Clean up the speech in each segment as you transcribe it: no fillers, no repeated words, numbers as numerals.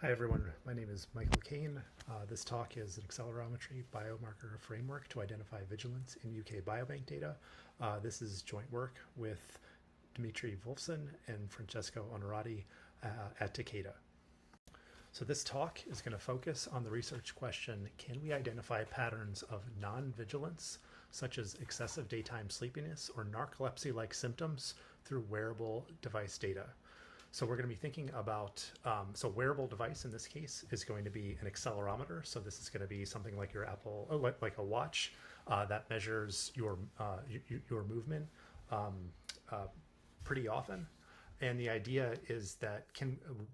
Hi everyone, my name is Michael Kane. This talk is an accelerometry biomarker framework to identify vigilance in UK Biobank data. This is joint work with Dmitry Wolfson and Francesco Onorati at Takeda. So this talk is going to focus on the research question, can we identify patterns of non-vigilance, such as excessive daytime sleepiness or narcolepsy-like symptoms through wearable device data? So we're going to be thinking about, so wearable device in this case is going to be an accelerometer. So this is going to be something like your Apple, like a watch that measures your movement pretty often. And the idea is that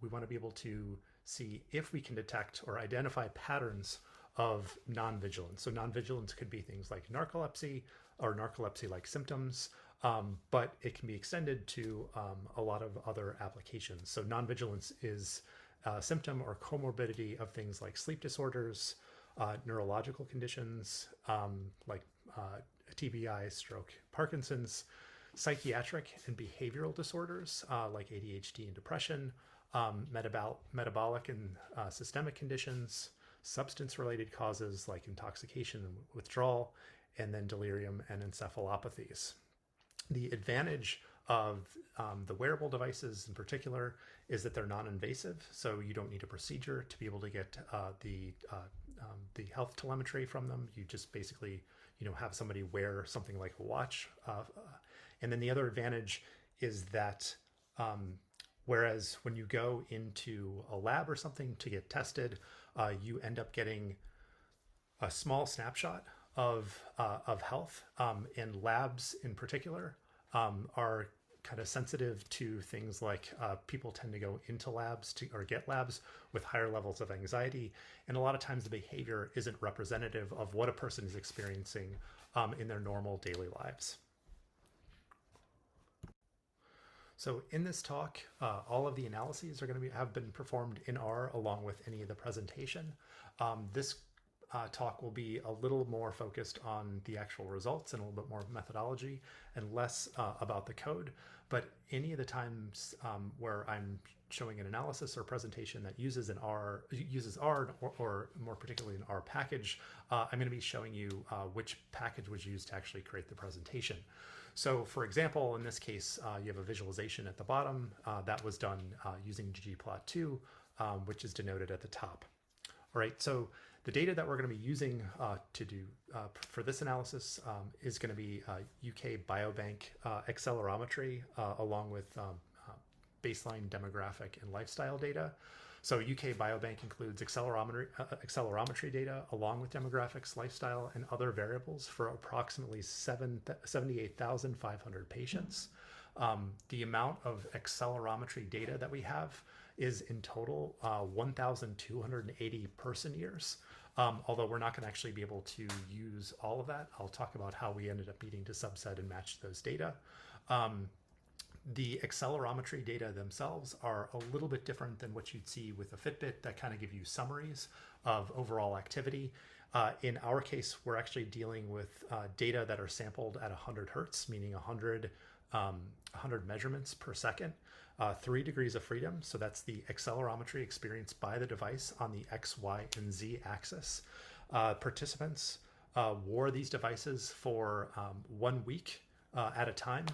we want to be able to see if we can detect or identify patterns of non-vigilance. So non-vigilance could be things like narcolepsy or narcolepsy-like symptoms, but it can be extended to a lot of other applications. So non-vigilance is a symptom or comorbidity of things like sleep disorders, neurological conditions like TBI, stroke, Parkinson's, psychiatric and behavioral disorders like ADHD and depression, metabolic and systemic conditions, substance-related causes like intoxication and withdrawal, and then delirium and encephalopathies. The advantage of the wearable devices in particular is that they're non-invasive, so you don't need a procedure to be able to get the health telemetry from them. You just basically, have somebody wear something like a watch. And then the other advantage is that whereas when you go into a lab or something to get tested, you end up getting a small snapshot of health, and labs in particular are kind of sensitive to things like people tend to go into labs or get labs with higher levels of anxiety, and a lot of times the behavior isn't representative of what a person is experiencing in their normal daily lives. So in this talk, all of the analyses are going to have been performed in R along with any of the presentation. This talk will be a little more focused on the actual results and a little bit more methodology and less about the code. But any of the times where I'm showing an analysis or presentation that uses R or more particularly an R package, I'm going to be showing you which package was used to actually create the presentation. So for example, in this case, you have a visualization at the bottom that was done using ggplot2, which is denoted at the top. All right, so the data that we're going to be using to do for this analysis is going to be UK Biobank accelerometry along with baseline demographic and lifestyle data. So UK Biobank includes accelerometry data along with demographics, lifestyle, and other variables for approximately 78,500 patients. The amount of accelerometry data that we have is in total 1,280 person years. Although we're not going to actually be able to use all of that. I'll talk about how we ended up needing to subset and match those data. The accelerometry data themselves are a little bit different than what you'd see with a Fitbit that kind of give you summaries of overall activity. In our case, we're actually dealing with data that are sampled at 100 hertz, meaning 100 measurements per second, 3 degrees of freedom. So that's the accelerometry experienced by the device on the X, Y, and Z axis. Participants wore these devices for 1 week at a time.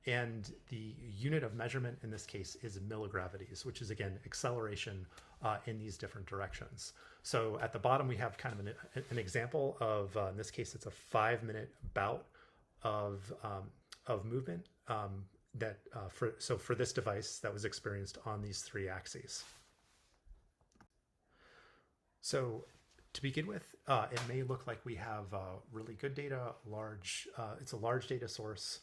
And the unit of measurement in this case is milligravities, which is again acceleration in these different directions. So at the bottom we have kind of an example of in this case it's a 5-minute bout of movement for this device that was experienced on these 3 axes. So to begin with, it may look like we have really good data, it's a large data source.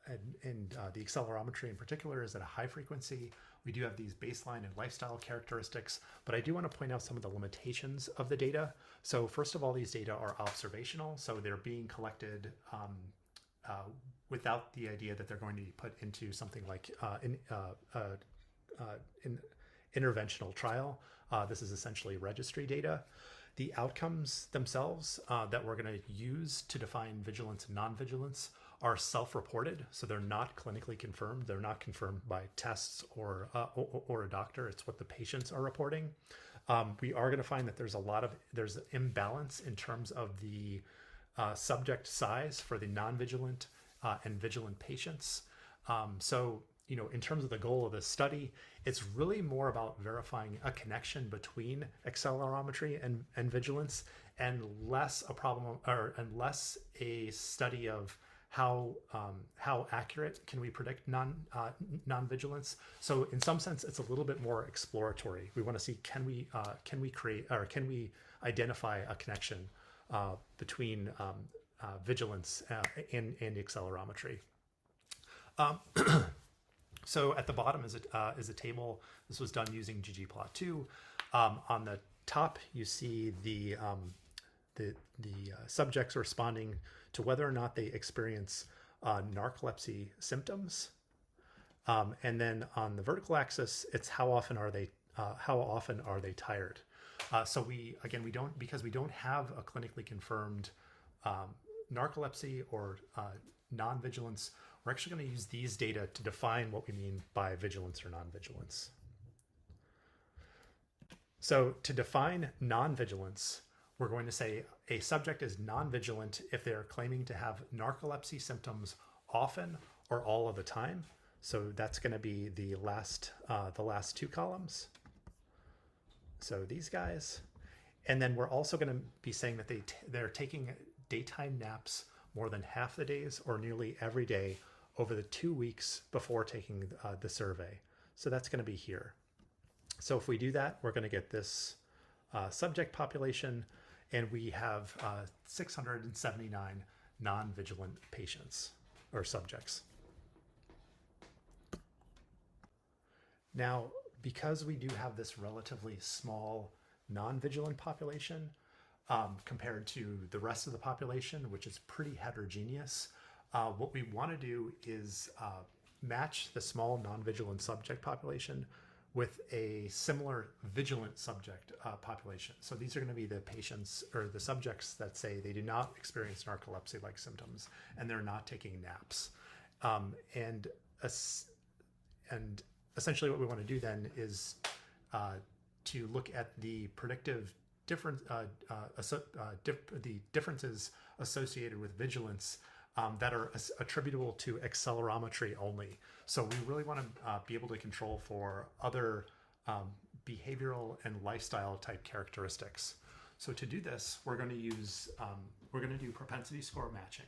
And the accelerometry in particular is at a high frequency. We do have these baseline and lifestyle characteristics, but I do want to point out some of the limitations of the data. So first of all, these data are observational, so they're being collected without the idea that they're going to be put into something like an interventional trial. This is essentially registry data. The outcomes themselves that we're going to use to define vigilance and non-vigilance are self-reported, so they're not clinically confirmed. They're not confirmed by tests or a doctor. It's what the patients are reporting. We are going to find that there's imbalance in terms of the subject size for the non-vigilant and vigilant patients. So, in terms of the goal of this study, it's really more about verifying a connection between accelerometry and vigilance, and less a study of how accurate can we predict non-vigilance. So in some sense, it's a little bit more exploratory. We want to see, can we identify a connection between vigilance and accelerometry. So at the bottom is a table. This was done using ggplot2. On the top, you see the subjects responding to whether or not they experience narcolepsy symptoms, and then on the vertical axis, it's how often are they tired. So because we don't have a clinically confirmed narcolepsy or non-vigilance, we're actually going to use these data to define what we mean by vigilance or non-vigilance. So to define non-vigilance, we're going to say a subject is non-vigilant if they're claiming to have narcolepsy symptoms often or all of the time. So that's going to be the last two columns. So these guys. And then we're also going to be saying that they're taking daytime naps more than half the days or nearly every day over the 2 weeks before taking the survey. So that's going to be here. So if we do that, we're going to get this subject population, and we have 679 non-vigilant patients or subjects. Now, because we do have this relatively small non-vigilant population compared to the rest of the population, which is pretty heterogeneous, what we want to do is match the small non-vigilant subject population with a similar vigilant subject population. So these are going to be the patients or the subjects that say they do not experience narcolepsy-like symptoms and they're not taking naps. And essentially what we want to do then is to look at the predictive the differences associated with vigilance that are attributable to accelerometry only. So we really want to be able to control for other behavioral and lifestyle type characteristics. So to do this, we're going to do propensity score matching,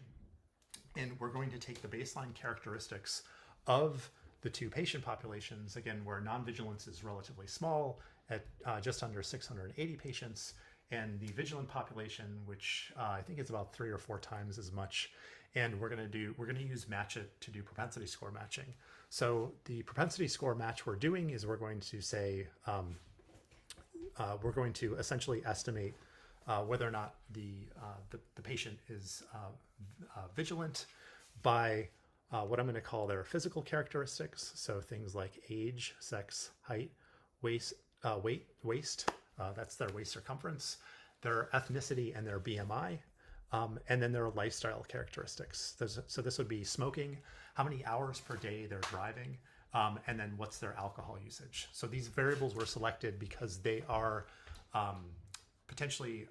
and we're going to take the baseline characteristics of the two patient populations, again, where non-vigilance is relatively small at just under 680 patients, and the vigilant population, which I think is about 3 or 4 times as much. And we're going to use match it to do propensity score matching. So the propensity score match we're doing is we're going to say, we're going to essentially estimate whether or not the patient is vigilant by what I'm going to call their physical characteristics. So things like age, sex, height, waist, that's their waist circumference, their ethnicity and their BMI, and then their lifestyle characteristics. So this would be smoking, how many hours per day they're driving, and then what's their alcohol usage. So these variables were selected because they are potentially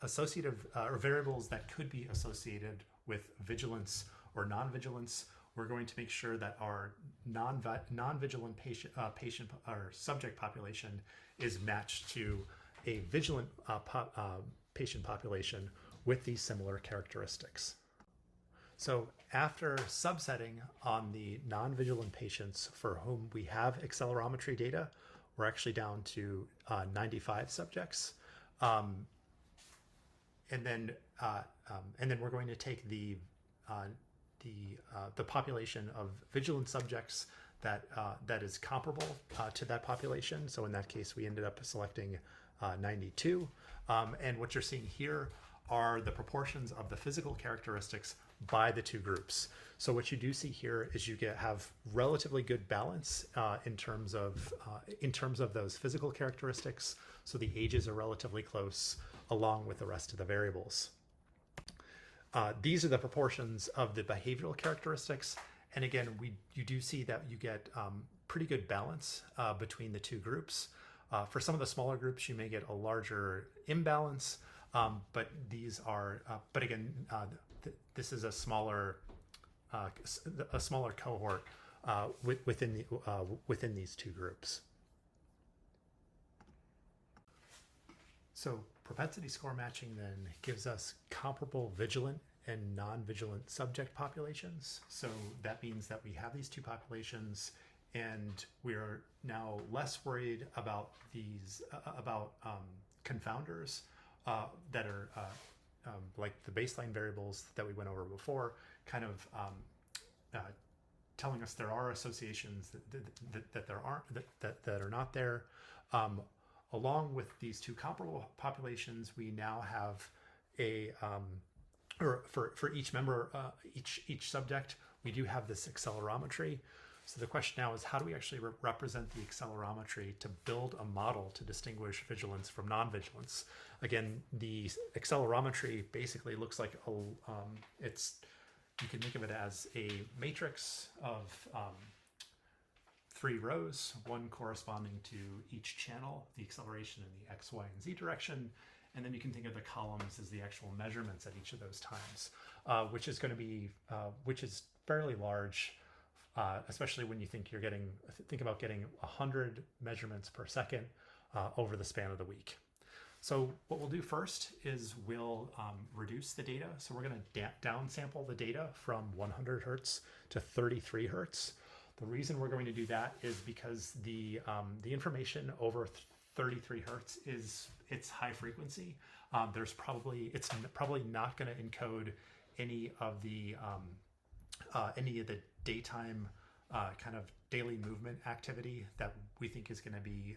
associative or variables that could be associated with vigilance or non-vigilance. We're going to make sure that our non-vigilant patient or subject population is matched to a vigilant patient population with these similar characteristics. So after subsetting on the non-vigilant patients for whom we have accelerometry data, we're actually down to 95 subjects. And then we're going to take the population of vigilant subjects that is comparable to that population. So in that case, we ended up selecting 92. And what you're seeing here are the proportions of the physical characteristics by the two groups. So what you do see here is you have relatively good balance in terms of those physical characteristics. So the ages are relatively close along with the rest of the variables. these are the proportions of the behavioral characteristics. And again, you do see that you get pretty good balance between the two groups. For some of the smaller groups, you may get a larger imbalance, but these are, but again, this is a smaller cohort within these two groups. So propensity score matching then gives us comparable vigilant and non-vigilant subject populations. So that means that we have these two populations, and we're now less worried about these confounders that are like the baseline variables that we went over before, kind of telling us there are associations that there aren't, that are not there. Along with these two comparable populations, we now have a or for each member, each subject, we do have this accelerometry. So the question now is, how do we actually represent the accelerometry to build a model to distinguish vigilance from non-vigilance? Again, the accelerometry basically looks like you can think of it as a matrix of 3 rows, one corresponding to each channel, the acceleration in the X, Y, and Z direction. And then you can think of the columns as the actual measurements at each of those times, which is going to be, which is fairly large, especially when you think about getting 100 measurements per second over the span of the week. So what we'll do first is we'll reduce the data. So we're going to downsample the data from 100 hertz to 33 hertz. The reason we're going to do that is because the information over 33 hertz it's high frequency. It's probably not going to encode any of the daytime kind of daily movement activity that we think is going to be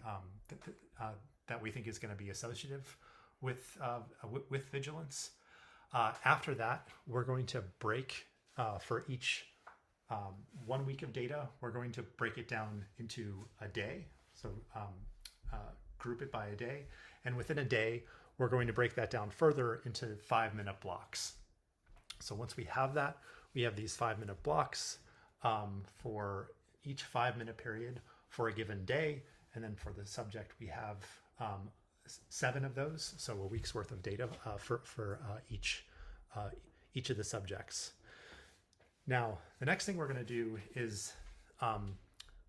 associative with vigilance. After that, we're going to break for each 1 week of data. We're going to break it down into a day. So group it by a day, and within a day we're going to break that down further into 5-minute blocks. So once we have that, we have these 5-minute blocks for each 5-minute period for a given day, and then for the subject we have 7 of those, so a week's worth of data for each of the subjects. Now the next thing we're going to do is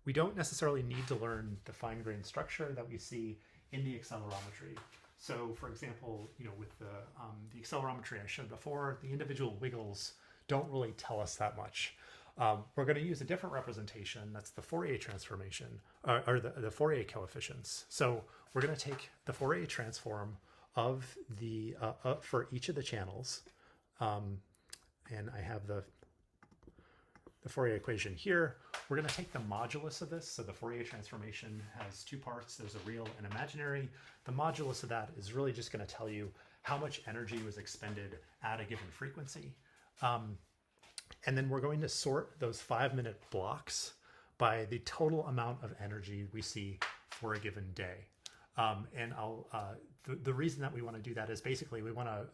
we don't necessarily need to learn the fine-grained structure that we see in the accelerometry. So for example, with the accelerometry I showed before, the individual wiggles don't really tell us that much. We're going to use a different representation. That's the Fourier transformation, or the Fourier coefficients. So we're going to take the Fourier transform of the for each of the channels, and I have the Fourier equation here. We're going to take the modulus of this. So the Fourier transformation has 2 parts. There's a real and imaginary. The modulus of that is really just going to tell you how much energy was expended at a given frequency. And then we're going to sort those 5-minute blocks by the total amount of energy we see for a given day. And the reason that we want to do that is basically we want to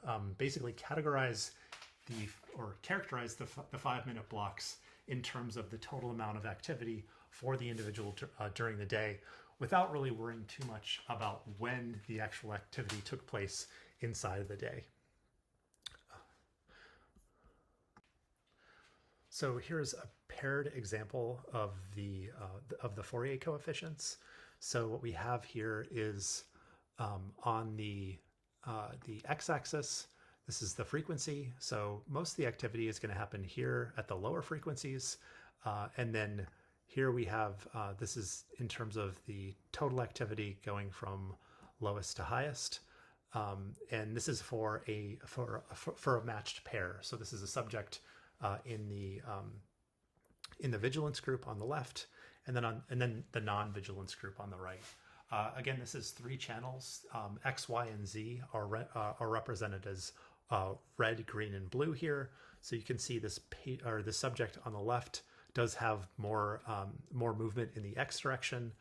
categorize characterize the 5-minute blocks in terms of the total amount of activity for the individual during the day, without really worrying too much about when the actual activity took place inside of the day. So here's a paired example of the Fourier coefficients. So what we have here is on the x-axis, this is the frequency. So most of the activity is going to happen here at the lower frequencies. And then here we have, this is in terms of the total activity going from lowest to highest. And this is for a matched pair. So this is a subject in the vigilance group on the left, and then the non-vigilance group on the right. Again, this is 3 channels. X, Y, and Z are represented as red, green, and blue here. So you can see this subject on the left does have more movement in the X direction,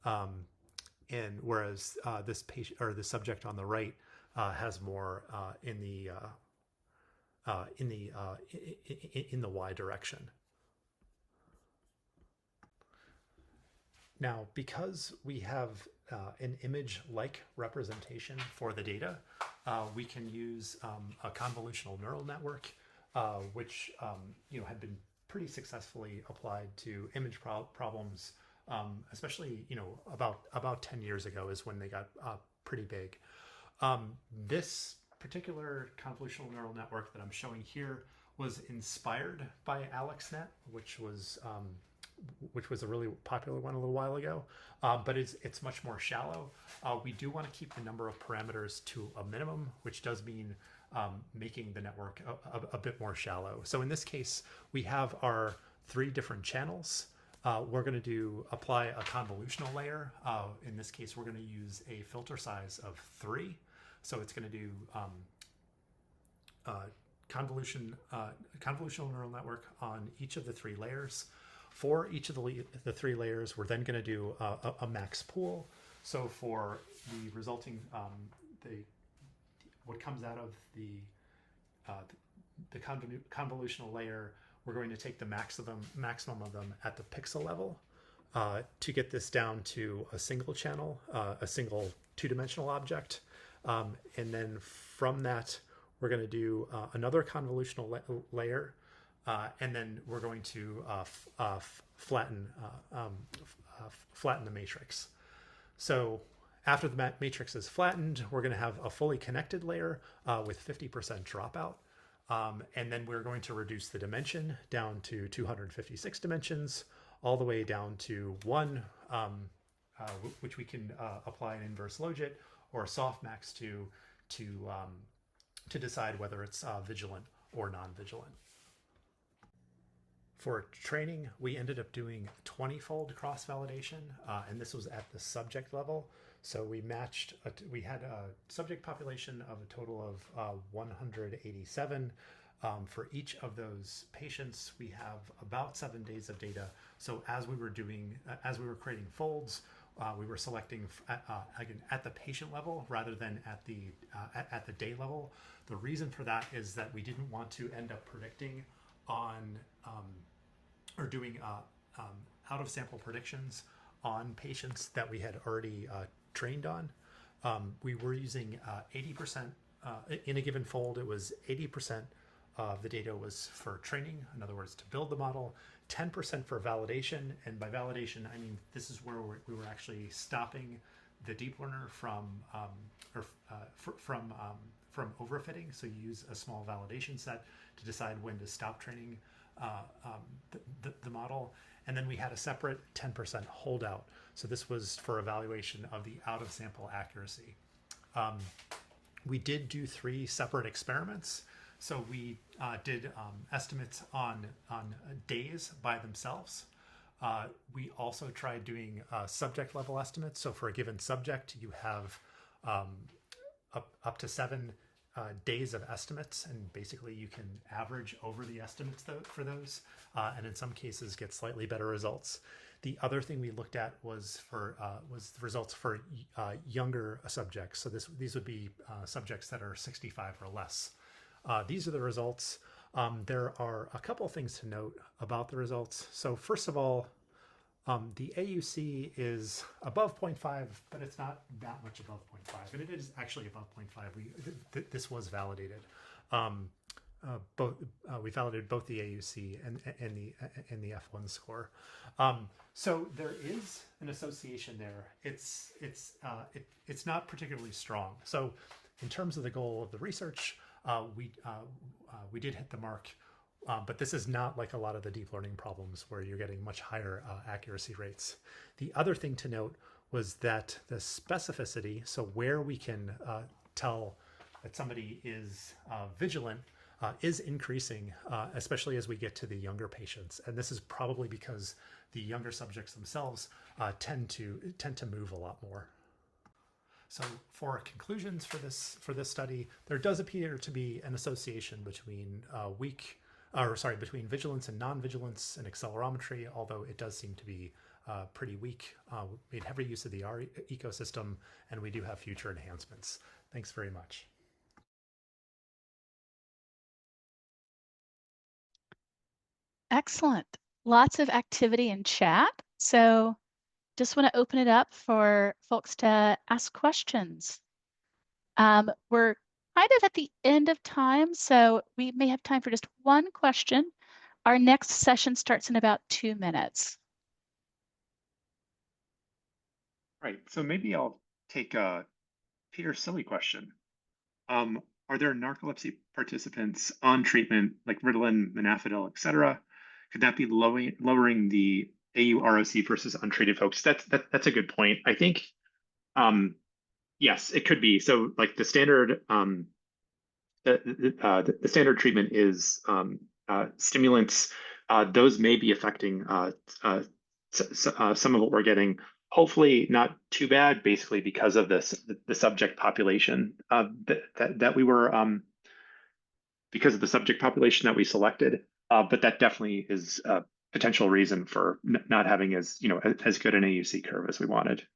and whereas this patient or the subject on the right has more in the in the y direction. Now, because we have an image-like representation for the data, we can use a convolutional neural network, which had been pretty successfully applied to image problems, especially about 10 years ago is when they got pretty big. This particular convolutional neural network that I'm showing here was inspired by AlexNet, which was a really popular one a little while ago, but it's much more shallow. We do want to keep the number of parameters to a minimum, which does mean making the network a bit more shallow. So in this case, we have our 3 different channels. We're going to apply a convolutional layer. In this case, we're going to use a filter size of 3. So it's going to do convolutional neural network on each of the 3 layers. For each of the 3 layers, we're then going to do a max pool. So for the resulting, what comes out of the convolutional layer, we're going to take the maximum of them at the pixel level to get this down to a single channel, a single 2-dimensional object. And then from that, we're going to do another convolutional layer. And then we're going to flatten the matrix. So after the matrix is flattened, we're going to have a fully connected layer with 50% dropout. And then we're going to reduce the dimension down to 256 dimensions, all the way down to 1, which we can apply an inverse logit or a softmax to decide whether it's vigilant or non-vigilant. For training, we ended up doing 20-fold cross-validation, and this was at the subject level. So we had a subject population of a total of 187. For each of those patients, we have about 7 days of data. So as we were creating folds, we were selecting again at the patient level rather than at the day level. The reason for that is that we didn't want to end up predicting on or doing out of sample predictions on patients that we had already trained on. We were using 80% in a given fold. It was 80% of the data was for training, in other words, to build the model, 10% for validation. And by validation, I mean, this is where we were actually stopping the deep learner from overfitting. So you use a small validation set to decide when to stop training the model. And then we had a separate 10% holdout. So this was for evaluation of the out of sample accuracy. We did do 3 separate experiments. So we did estimates on days by themselves. We also tried doing subject level estimates. So for a given subject, you have up to 7 days of estimates, and basically you can average over the estimates for those, and in some cases get slightly better results. The other thing we looked at was the results for younger subjects. So these would be subjects that are 65 or less. These are the results. There are a couple things to note about the results. So first of all, the AUC is above 0.5, but it's not that much above 0.5, and it is actually above 0.5. This was validated. We validated both the AUC and the F1 score. So there is an association there. It's not particularly strong. So in terms of the goal of the research, we did hit the mark. But this is not like a lot of the deep learning problems where you're getting much higher accuracy rates. The other thing to note was that the specificity, so where we can tell that somebody is vigilant, is increasing, especially as we get to the younger patients. And this is probably because the younger subjects themselves tend to move a lot more. So for conclusions for this study, there does appear to be an association between between vigilance and non-vigilance and accelerometry, although it does seem to be pretty weak. We made heavy use of the R ecosystem, and we do have future enhancements. Thanks very much. Excellent. Lots of activity in chat. So just want to open it up for folks to ask questions. We're kind of at the end of time, so we may have time for just one question. Our next session starts in about 2 minutes. Right. So maybe I'll take Peter's silly question. Are there narcolepsy participants on treatment like Ritalin, Manafidil, et cetera? Could that be lowering the AUROC versus untreated folks? That's a good point. I think yes, it could be. So like the standard the standard treatment is stimulants. Those may be affecting some of what we're getting. Hopefully, not too bad. Basically, because of the subject population that we were because of the subject population that we selected. But that definitely is a potential reason for not having as as good an AUC curve as we wanted.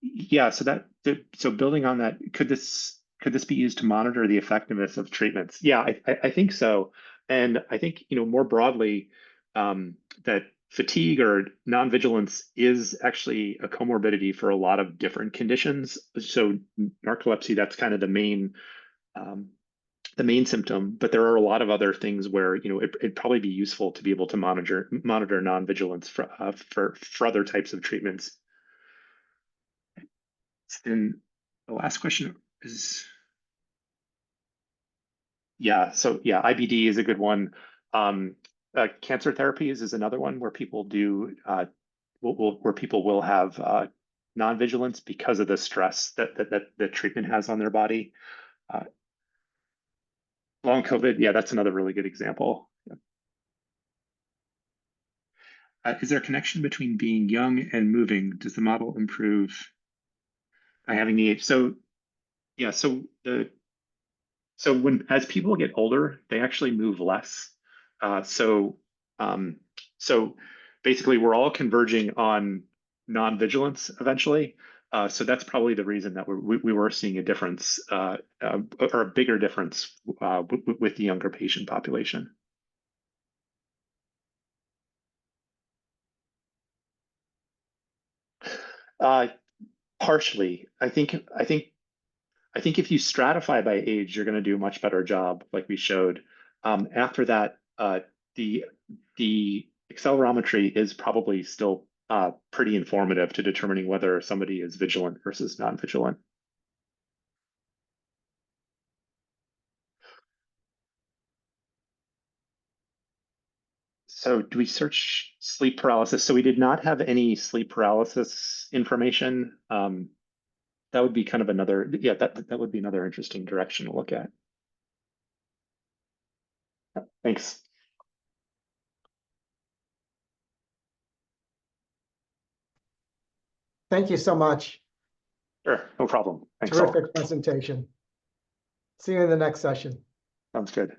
Yeah, so building on that, could this be used to monitor the effectiveness of treatments? Yeah, I think so, and I think more broadly that fatigue or non-vigilance is actually a comorbidity for a lot of different conditions. So narcolepsy, that's kind of um, the main symptom, but there are a lot of other things where it'd probably be useful to be able to monitor non-vigilance for other types of treatments. Then the last question is, yeah, so yeah, IBD is a good one. Cancer therapies is another one where people do where people will have non-vigilance because of the stress that the treatment has on their body. Uh, Long COVID, yeah, that's another really good example. Is there a connection between being young and moving? Does the model improve by having the age? So yeah, so as people get older, they actually move less. Uh, so um, so basically, we're all converging on non-vigilance eventually. So that's probably the reason that we were seeing a difference or a bigger difference with the younger patient population. Uh, Partially, I think if you stratify by age, you're going to do a much better job, like we showed. After that, the the accelerometry is probably still pretty informative to determining whether somebody is vigilant versus non-vigilant. So do we search sleep paralysis? So we did not have any sleep paralysis information. That would be kind of another, yeah, that would be another interesting direction to look at. Thanks. Thank you so much. Sure, no problem. Thanks all. Terrific presentation. See you in the next session. Sounds good.